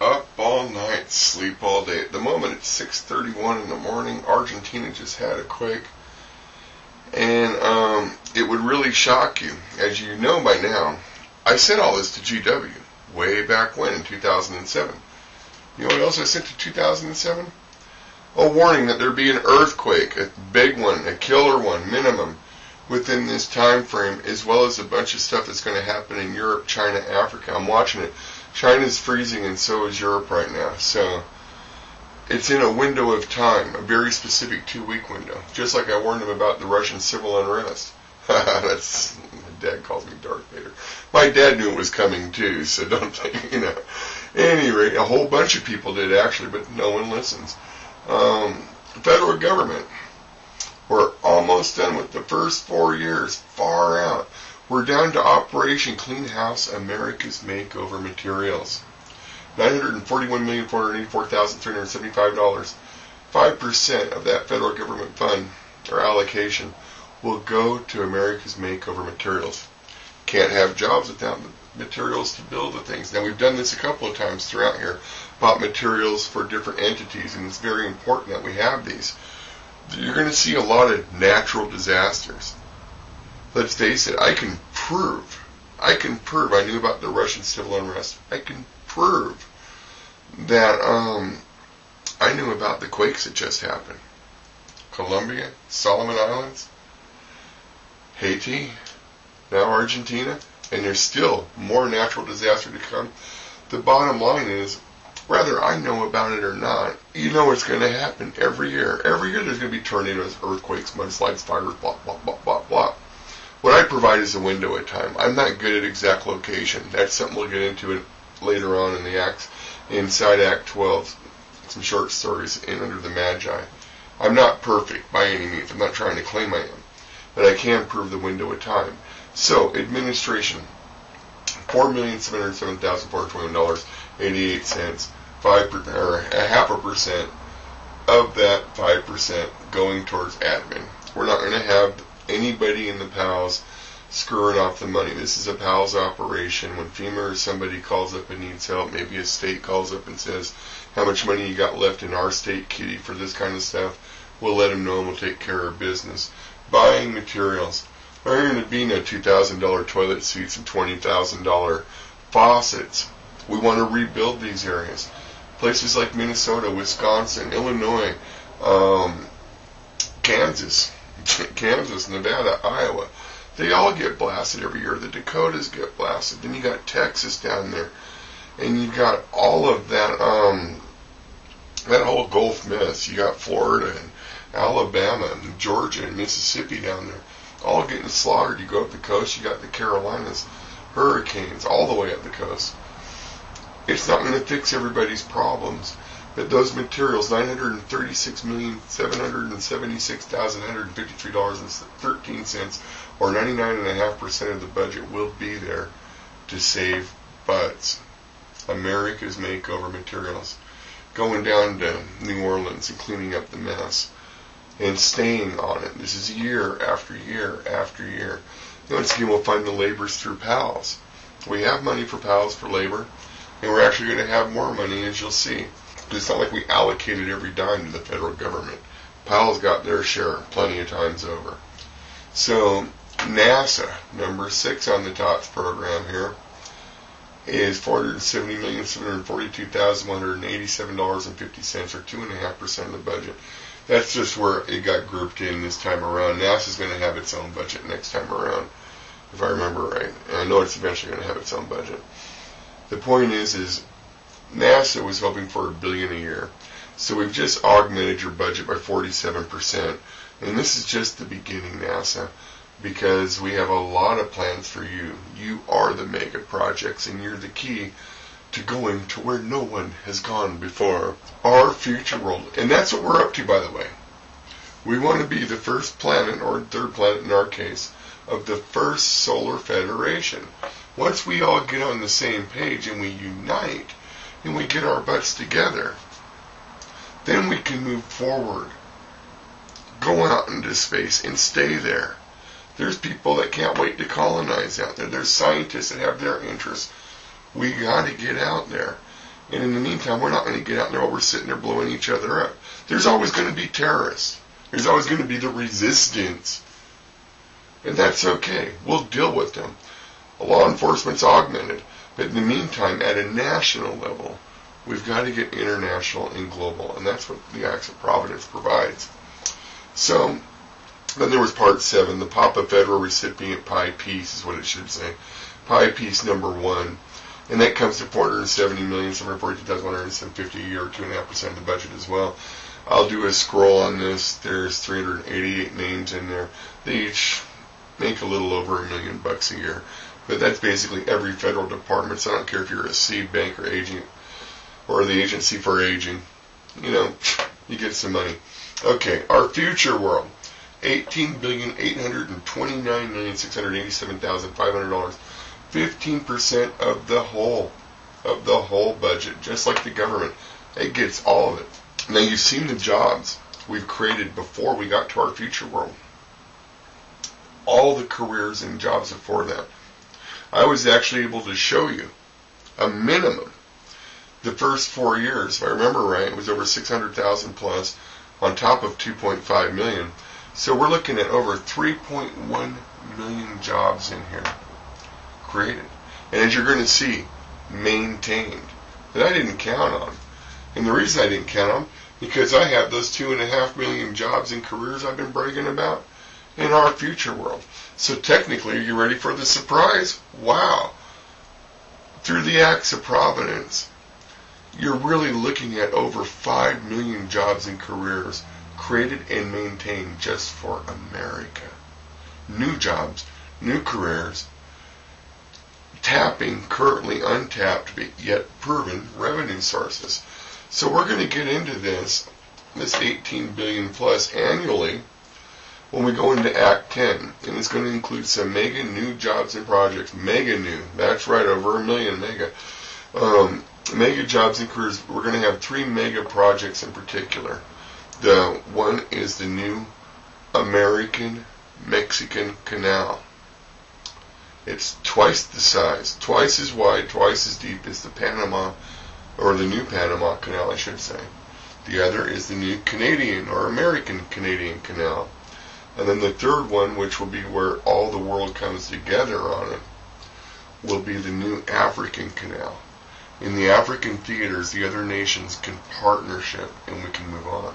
Up all night, sleep all day. At the moment, it's 6:31 in the morning. Argentina just had a quake. And it would really shock you. As you know by now, I sent all this to GW way back when, in 2007. You know what else I sent to 2007? A warning that there'd be an earthquake, a big one, a killer one, minimum, within this time frame, as well as a bunch of stuff that's going to happen in Europe, China, Africa. I'm watching it. China's freezing, and so is Europe right now. So it's in a window of time, a very specific 2-week window. Just like I warned them about the Russian civil unrest. That's, my dad calls me Darth Vader. My dad knew it was coming too, so don't think, At any rate, a whole bunch of people did actually, but no one listens. Federal government. We're almost done with the first 4 years, far out. We're down to Operation Clean House, America's Makeover Materials. $941,484,375. 5% of that federal government fund, or allocation, will go to America's Makeover Materials. Can't have jobs without materials to build the things. Now, we've done this a couple of times throughout here, bought materials for different entities, and it's very important that we have these. You're going to see a lot of natural disasters. Let's face it, I can prove I knew about the Russian civil unrest. I can prove that I knew about the quakes that just happened. Colombia, Solomon Islands, Haiti, now Argentina, and there's still more natural disaster to come. The bottom line is, whether I know about it or not, you know it's going to happen every year. Every year there's going to be tornadoes, earthquakes, mudslides, fires, blah, blah, blah, blah, blah. What I provide is a window of time. I'm not good at exact location. That's something we'll get into it later on in the acts, inside Act 12, some short stories in Under the Magi. I'm not perfect by any means. I'm not trying to claim I am. But I can prove the window of time. So, administration, $4,707,421.88, 0.5% of that 5% going towards admin. We're not going to have anybody in the PALs screwing off the money. This is a PALs operation. When FEMA or somebody calls up and needs help, maybe a state calls up and says, how much money you got left in our state, kitty, for this kind of stuff, we'll let them know and we'll take care of business. Buying materials. There ain't going to be no $2,000 toilet seats and $20,000 faucets. We want to rebuild these areas. Places like Minnesota, Wisconsin, Illinois, Kansas, Nevada, Iowa, they all get blasted every year. The Dakotas get blasted. Then you got Texas down there, and you got all of that that whole Gulf mess. You got Florida and Alabama and Georgia and Mississippi down there, all getting slaughtered. You go up the coast, you got the Carolinas, hurricanes all the way up the coast. It's not going to fix everybody's problems. But those materials, $936,776,153.13, or 99.5% of the budget, will be there to save butts. America's Makeover Materials. Going down to New Orleans and cleaning up the mess. And staying on it. This is year after year after year. Once again, we'll find the laborers through PALs. We have money for PALs for labor, and we're actually going to have more money, as you'll see. It's not like we allocated every dime to the federal government. PAL's got their share plenty of times over. So, NASA, number 6 on the TOTS program here, is $470,742,187.50, or 2.5% of the budget. That's just where it got grouped in this time around. NASA's going to have its own budget next time around, if I remember right. And I know it's eventually going to have its own budget. The point is NASA was hoping for $1 billion a year. So we've just augmented your budget by 47%. And this is just the beginning, NASA, because we have a lot of plans for you. You are the mega projects, and you're the key to going to where no one has gone before. Our future world. And that's what we're up to, by the way. We want to be the first planet, or third planet in our case, of the first solar federation. Once we all get on the same page and we unite, and we get our butts together, then we can move forward, go out into space and stay there. There's people that can't wait to colonize out there. There's scientists that have their interests. We got to get out there. And in the meantime, we're not going to get out there while we're sitting there blowing each other up. There's always going to be terrorists. There's always going to be the resistance. And that's okay. We'll deal with them. Law enforcement's augmented. But in the meantime, at a national level, we've got to get international and global. And that's what the Acts of Providence provides. So, then there was part 7, the POPA Federal Recipient PIE piece is what it should say. PIE piece number 1. And that comes to $470,742,150 a year, 2.5% of the budget as well. I'll do a scroll on this. There's 388 names in there. They each make a little over $1 million a year. But that's basically every federal department. So I don't care if you're a seed bank or agent or the Agency for Aging. You know, you get some money. Okay, our future world. $18,829,687,500. 15% of the whole budget, just like the government. It gets all of it. Now you've seen the jobs we've created before we got to our future world. All the careers and jobs before that. I was actually able to show you a minimum. The first 4 years, if I remember right, it was over 600,000 plus on top of 2.5 million. So we're looking at over 3.1 million jobs in here created. And as you're going to see, maintained. That I didn't count on. And the reason I didn't count on, because I have those 2.5 million jobs and careers I've been bragging about in our future world. So technically, are you ready for the surprise? Wow. Through the Acts of Providence, you're really looking at over 5 million jobs and careers created and maintained just for America. New jobs, new careers, tapping currently untapped but yet proven revenue sources. So we're going to get into this 18 billion plus annually when we go into Act 10. And it's going to include some mega new jobs and projects. Mega new. That's right, over 1 million mega. Mega jobs and careers. We're going to have 3 mega projects in particular. The one is the new American-Mexican Canal. It's twice the size, twice as wide, twice as deep as the Panama, or the new Panama Canal, I should say. The other is the new Canadian or American-Canadian Canal. And then the third one, which will be where all the world comes together on it, will be the new African Canal. In the African theaters, the other nations can partnership and we can move on.